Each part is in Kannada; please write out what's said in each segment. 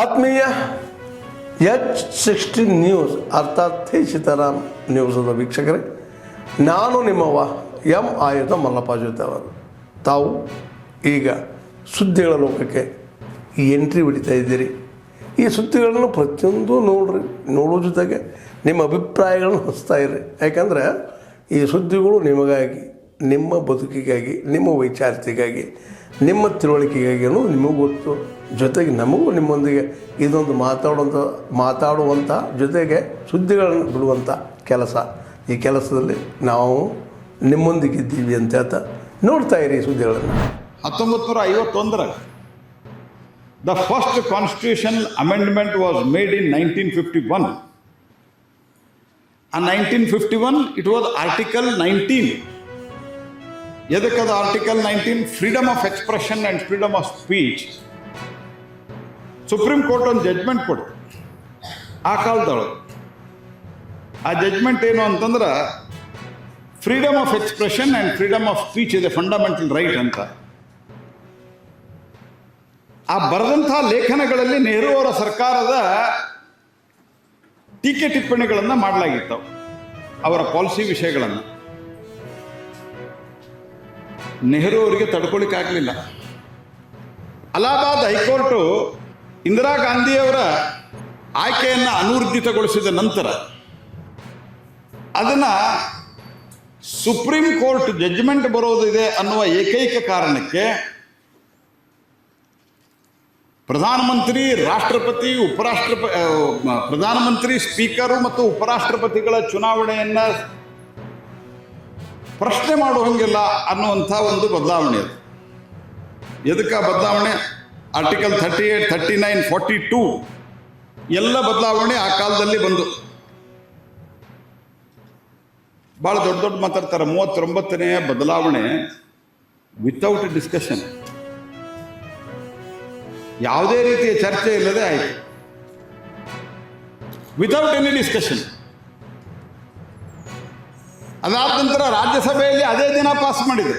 ಆತ್ಮೀಯ H16 ನ್ಯೂಸ್ ಅರ್ಥಾತ್ ಹೇ ಸೀತಾರಾಮ್ ನ್ಯೂಸದ ವೀಕ್ಷಕರೇ, ನಾನು ನಿಮ್ಮವ ಎಂ ಆಯುಧ ಮಲ್ಲಪ್ಪ ಜೊತೆ ಅವರು. ತಾವು ಈಗ ಸುದ್ದಿಗಳ ಲೋಕಕ್ಕೆ ಎಂಟ್ರಿ ಹೊಡಿತಾ ಇದ್ದೀರಿ. ಈ ಸುದ್ದಿಗಳನ್ನು ಪ್ರತಿಯೊಂದು ನೋಡೋ ಜೊತೆಗೆ ನಿಮ್ಮ ಅಭಿಪ್ರಾಯಗಳನ್ನು ಹಂಚ್ತಾ ಇರ್ರಿ. ಯಾಕಂದರೆ ಈ ಸುದ್ದಿಗಳು ನಿಮಗಾಗಿ, ನಿಮ್ಮ ಬದುಕಿಗಾಗಿ, ನಿಮ್ಮ ವೈಚಾರಿಕೆಗಾಗಿ, ನಿಮ್ಮ ತಿಳುವಳಿಕೆಗಾಗಿ ಅನ್ನೋದು ನಿಮಗೂ ಗೊತ್ತು. ಜೊತೆಗೆ ನಮಗೂ ನಿಮ್ಮೊಂದಿಗೆ ಇದೊಂದು ಮಾತಾಡುವಂಥ ಜೊತೆಗೆ ಸುದ್ದಿಗಳನ್ನು ಬಿಡುವಂಥ ಕೆಲಸ. ಈ ಕೆಲಸದಲ್ಲಿ ನಾವು ನಿಮ್ಮೊಂದಿಗಿದ್ದೀವಿ ಅಂತ ಹೇಳ್ತಾ ನೋಡ್ತಾ ಇರಿ ಸುದ್ದಿಗಳನ್ನು. 1951 the first constitutional amendment was made in 1951. And 1951 it was Article 19. ಎದಕ್ಕದು article 19? Freedom of expression and freedom of speech. Supreme Court ಒಂದು ಜಡ್ಜ್ಮೆಂಟ್ ಕೊಡ್ತು ಆ ಕಾಲದೊಳಗೆ. ಆ ಜಡ್ಜ್ಮೆಂಟ್ ಏನು ಅಂತಂದ್ರೆ, freedom of expression and freedom of speech ಇದೆ ಫಂಡಮೆಂಟಲ್ ರೈಟ್ ಅಂತ. ಆ ಬರೆದಂಥ ಲೇಖನಗಳಲ್ಲಿ ನೆಹರು ಅವರ ಸರ್ಕಾರದ ಟೀಕೆ ಟಿಪ್ಪಣಿಗಳನ್ನು ಮಾಡಲಾಗಿತ್ತು, ಅವರ ಪಾಲಿಸಿ ವಿಷಯಗಳನ್ನು. ನೆಹರು ಅವರಿಗೆ ತಡ್ಕೊಳ್ಳಿಕ್ಕೆ ಆಗಲಿಲ್ಲ. ಅಲಹಾಬಾದ್ ಹೈಕೋರ್ಟು ಇಂದಿರಾ ಗಾಂಧಿಯವರ ಆಯ್ಕೆಯನ್ನು ಅನೂರ್ಜಿತಗೊಳಿಸಿದ ನಂತರ ಅದನ್ನು ಸುಪ್ರೀಂ ಕೋರ್ಟ್ ಜಡ್ಜ್ಮೆಂಟ್ ಬರೋದಿದೆ ಅನ್ನುವ ಏಕೈಕ ಕಾರಣಕ್ಕೆ ಪ್ರಧಾನಮಂತ್ರಿ, ರಾಷ್ಟ್ರಪತಿ, ಪ್ರಧಾನಮಂತ್ರಿ, ಸ್ಪೀಕರು ಮತ್ತು ಉಪರಾಷ್ಟ್ರಪತಿಗಳ ಚುನಾವಣೆಯನ್ನು ಪ್ರಶ್ನೆ ಮಾಡುವಂಗಿಲ್ಲ ಅನ್ನುವಂಥ ಒಂದು ಬದಲಾವಣೆ ಅದು. ಎದಕ್ಕೆ ಬದಲಾವಣೆ? ಆರ್ಟಿಕಲ್ 38, 39, 42 ಎಲ್ಲ ಬದಲಾವಣೆ ಆ ಕಾಲದಲ್ಲಿ ಬಂದು ಭಾಳ ದೊಡ್ಡ ಮಾತಾಡ್ತಾರೆ. 39ನೇ ಬದಲಾವಣೆ ವಿತೌಟ್ ಡಿಸ್ಕಷನ್, ಯಾವುದೇ ರೀತಿಯ ಚರ್ಚೆ ಇಲ್ಲದೆ ಆಯಿತು, ವಿತೌಟ್ ಎನಿ ಡಿಸ್ಕಷನ್. ಅದಾದ ನಂತರ ರಾಜ್ಯಸಭೆಯಲ್ಲಿ ಅದೇ ದಿನ ಪಾಸ್ ಮಾಡಿದೆ.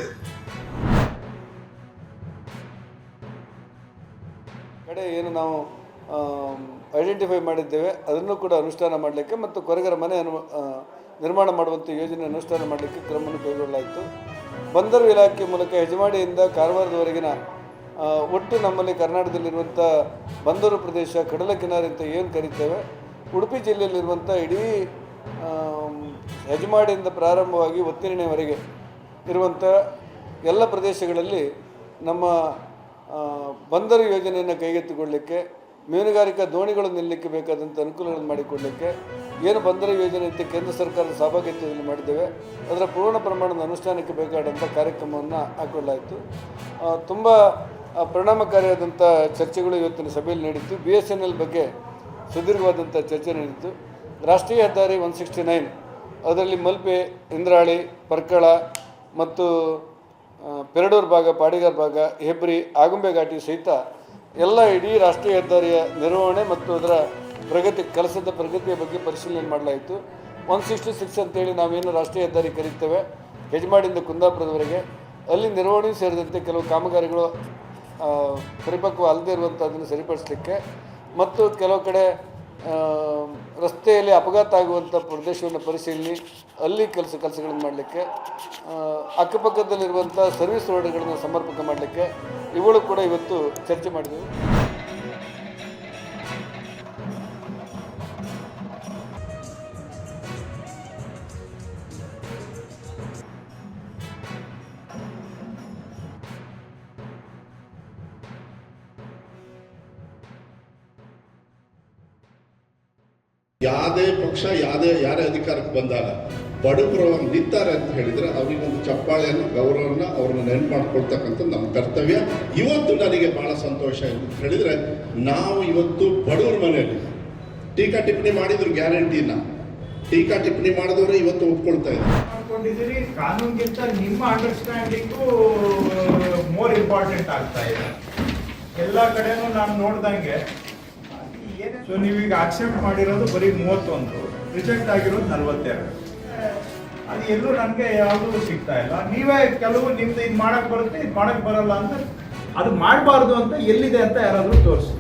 ಕಡೆ ಏನು ನಾವು ಐಡೆಂಟಿಫೈ ಮಾಡಿದ್ದೇವೆ ಅದನ್ನು ಕೂಡ ಅನುಷ್ಠಾನ ಮಾಡಲಿಕ್ಕೆ ಮತ್ತು ಕೊರಗರ ಮನೆ ನಿರ್ಮಾಣ ಮಾಡುವಂಥ ಯೋಜನೆ ಅನುಷ್ಠಾನ ಮಾಡಲಿಕ್ಕೆ ಕ್ರಮವನ್ನು ಕೈಗೊಳ್ಳಲಾಯಿತು. ಬಂದರು ಇಲಾಖೆ ಮೂಲಕ ಹೆಜಮಾಡಿಯಿಂದ ಕಾರವಾರದವರೆಗಿನ ಒಟ್ಟು ನಮ್ಮಲ್ಲಿ ಕರ್ನಾಟಕದಲ್ಲಿರುವಂಥ ಬಂದರು ಪ್ರದೇಶ, ಕಡಲ ಕಿನಾರೆ ಅಂತ ಏನು ಕರೀತೇವೆ, ಉಡುಪಿ ಜಿಲ್ಲೆಯಲ್ಲಿರುವಂಥ ಇಡೀ ಹೆಜಮಾಡಿಯಿಂದ ಪ್ರಾರಂಭವಾಗಿ ಒತ್ತಿರಣೆವರೆಗೆ ಇರುವಂಥ ಎಲ್ಲ ಪ್ರದೇಶಗಳಲ್ಲಿ ನಮ್ಮ ಬಂದರು ಯೋಜನೆಯನ್ನು ಕೈಗೆತ್ತಿಕೊಳ್ಳಲಿಕ್ಕೆ, ಮೀನುಗಾರಿಕಾ ದೋಣಿಗಳು ನಿಲ್ಲಲಿಕ್ಕೆ ಬೇಕಾದಂಥ ಅನುಕೂಲಗಳನ್ನು ಮಾಡಿಕೊಡಲಿಕ್ಕೆ ಏನು ಬಂದರು ಯೋಜನೆ ಅಂತ ಕೇಂದ್ರ ಸರ್ಕಾರದ ಸಹಭಾಗಿತ್ವದಲ್ಲಿ ಮಾಡಿದ್ದೇವೆ, ಅದರ ಪೂರ್ಣ ಪ್ರಮಾಣದ ಅನುಷ್ಠಾನಕ್ಕೆ ಬೇಕಾದಂಥ ಕಾರ್ಯಕ್ರಮವನ್ನು ಹಾಕೊಳ್ಳಾಯಿತು. ತುಂಬ ಪರಿಣಾಮಕಾರಿಯಾದಂಥ ಚರ್ಚೆಗಳು ಇವತ್ತಿನ ಸಭೆಯಲ್ಲಿ ನಡೀತು. BSNL ಬಗ್ಗೆ ಸುದೀರ್ಘವಾದಂಥ ಚರ್ಚೆ ನಡೀತು. ರಾಷ್ಟ್ರೀಯ ಹೆದ್ದಾರಿ 169 ಅದರಲ್ಲಿ ಮಲ್ಪೆ, ಇಂದ್ರಾಳಿ, ಪರ್ಕಳ ಮತ್ತು ಪೆರಡೂರು ಭಾಗ, ಪಾಡಿಗಾರ್ ಭಾಗ, ಹೆಬ್ರಿ, ಆಗುಂಬೆ ಘಾಟಿ ಸಹಿತ ಎಲ್ಲ ಇಡೀ ರಾಷ್ಟ್ರೀಯ ಹೆದ್ದಾರಿಯ ನಿರ್ವಹಣೆ ಮತ್ತು ಅದರ ಕೆಲಸದ ಪ್ರಗತಿಯ ಬಗ್ಗೆ ಪರಿಶೀಲನೆ ಮಾಡಲಾಯಿತು. 166 ಅಂತೇಳಿ ನಾವೇನು ರಾಷ್ಟ್ರೀಯ ಹೆದ್ದಾರಿ ಕರೀತೇವೆ, ಹೆಜಮಾಡಿಯಿಂದ ಕುಂದಾಪುರದವರೆಗೆ, ಅಲ್ಲಿ ನಿರ್ವಹಣೆಯೂ ಸೇರಿದಂತೆ ಕೆಲವು ಕಾಮಗಾರಿಗಳು ಪರಿಪಕ್ವ ಅಲ್ಲದೆ ಇರುವಂಥದ್ದನ್ನು ಸರಿಪಡಿಸಲಿಕ್ಕೆ ಮತ್ತು ಕೆಲವು ಕಡೆ ರಸ್ತೆಯಲ್ಲಿ ಅಪಘಾತ ಆಗುವಂಥ ಪ್ರದೇಶವನ್ನು ಪರಿಶೀಲನೆ, ಅಲ್ಲಿ ಕೆಲಸಗಳನ್ನು ಮಾಡಲಿಕ್ಕೆ, ಅಕ್ಕಪಕ್ಕದಲ್ಲಿರುವಂಥ ಸರ್ವಿಸ್ ರೋಡ್ಗಳನ್ನು ಸಮರ್ಪಕ ಮಾಡಲಿಕ್ಕೆ ಇವುಗಳು ಕೂಡ ಇವತ್ತು ಚರ್ಚೆ ಮಾಡಿದೆವು. ಯಾವುದೇ ಪಕ್ಷ ಯಾರೇ ಅಧಿಕಾರಕ್ಕೆ ಬಂದಾಗ ಬಡವರವಾಗಿ ನಿಂತಾರೆ ಅಂತ ಹೇಳಿದ್ರೆ ಅವರಿಗೊಂದು ಚಪ್ಪಾಳೆಯನ್ನು, ಗೌರವವನ್ನು, ಅವ್ರನ್ನ ನೆನಪು ಮಾಡ್ಕೊಳ್ತಕ್ಕಂಥ ನಮ್ಮ ಕರ್ತವ್ಯ. ಇವತ್ತು ನನಗೆ ಬಹಳ ಸಂತೋಷ ಅಂತ ಹೇಳಿದ್ರೆ, ನಾವು ಇವತ್ತು ಬಡವರ ಮನೆಯಲ್ಲಿ ಟೀಕಾ ಟಿಪ್ಪಣಿ ಮಾಡಿದ್ರು ಗ್ಯಾರಂಟಿನ ಟೀಕಾ ಟಿಪ್ಪಣಿ ಮಾಡಿದವರು ಇವತ್ತು ಒಪ್ಕೊಳ್ತಾ ಇದ್ದಾರೆ. ಕಾನೂನಿಗಿಂತ ನಿಮ್ಮ ಅಂಡರ್ಸ್ಟ್ಯಾಂಡಿಂಗು ಮೋರ್ ಇಂಪಾರ್ಟೆಂಟ್ ಆಗ್ತಾ ಇದೆ ಎಲ್ಲ ಕಡೆನೂ. ನಾನು ನೋಡ್ದಂಗೆ ಸೊ ನೀವೀಗ ಅಕ್ಸೆಪ್ಟ್ ಮಾಡಿರೋದು ಬರೀ 31, ರಿಜೆಕ್ಟ್ ಆಗಿರೋದು 42. ಅದು ಎಲ್ಲೂ ನನಗೆ ಯಾವುದೂ ಸಿಗ್ತಾ ಇಲ್ಲ. ನೀವೇ ಕೆಲವು ನಿಮ್ದು ಇದು ಮಾಡಕ್ಕೆ ಬರುತ್ತೆ, ಇದು ಮಾಡಕ್ಕೆ ಬರಲ್ಲ ಅಂತ, ಅದು ಮಾಡಬಾರ್ದು ಅಂತ ಎಲ್ಲಿದೆ ಅಂತ ಯಾರಾದರೂ ತೋರಿಸಿ.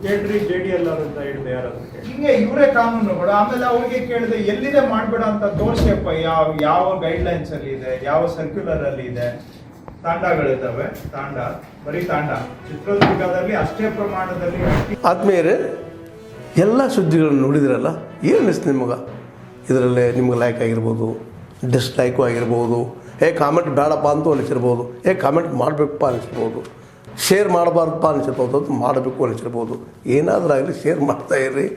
ಹೇಳ್ರಿ JDL ಅಂತ ಹೇಳಿದೆ ಯಾರಾದ್ರೂ ಹಿಂಗೆ ಇವರೇ ಕಾನೂನುಗಳು. ಆಮೇಲೆ ಅವ್ರಿಗೆ ಕೇಳಿದೆ ಎಲ್ಲಿದೆ ಮಾಡ್ಬೇಡ ಅಂತ ತೋರ್ಸಪ್ಪ, ಯಾವ ಗೈಡ್ಲೈನ್ಸ್ ಅಲ್ಲಿ ಇದೆ, ಯಾವ ಸರ್ಕ್ಯುಲರ್ ಅಲ್ಲಿ ಇದೆ. ತಾಂಡಗಳಿದ್ದಾವೆ, ಬರೀ ತಾಂಡ ಚಿತ್ರದುರ್ಗದಲ್ಲಿ ಅಷ್ಟೇ ಪ್ರಮಾಣದಲ್ಲಿ. ಆದ್ಮೇಲೆ ಎಲ್ಲ ಸುದ್ದಿಗಳನ್ನು ನೋಡಿದ್ರಲ್ಲ, ಏನು ಅನಿಸ್ತು ನಿಮಗೆ? ಇದರಲ್ಲೇ ನಿಮ್ಗೆ ಲೈಕ್ ಆಗಿರ್ಬೋದು, ಡಿಸ್ಲೈಕು ಆಗಿರ್ಬೋದು, ಕಾಮೆಂಟ್ ಬೇಡಪ್ಪ ಅಂತೂ ಅನಿಸಿರ್ಬೋದು, ಕಾಮೆಂಟ್ ಮಾಡಬೇಕಪ್ಪ ಅನಿಸ್ಬೋದು, ಶೇರ್ ಮಾಡಬಾರ್ದಪ್ಪ ಅನಿಸಿರ್ಬೋದು, ಅದು ಮಾಡಬೇಕು ಅನಿಸಿರ್ಬೋದು. ಏನಾದರೂ ಆಗಲಿ ಶೇರ್ ಮಾಡ್ತಾಯಿರಿ,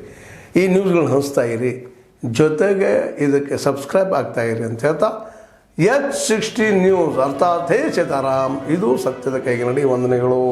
ಈ ನ್ಯೂಸ್ಗಳನ್ನ ಹಂಚ್ತಾ ಇರಿ, ಜೊತೆಗೆ ಇದಕ್ಕೆ ಸಬ್ಸ್ಕ್ರೈಬ್ ಆಗ್ತಾಯಿರಿ ಅಂತ ಹೇಳ್ತಾ H16 ನ್ಯೂಸ್ ಅರ್ಥಾತ್ ಹೇ ಸೀತಾರಾಮ್, ಇದು ಸತ್ಯದ ಕೈಗೆ ನಡಿ. ವಂದನೆಗಳು.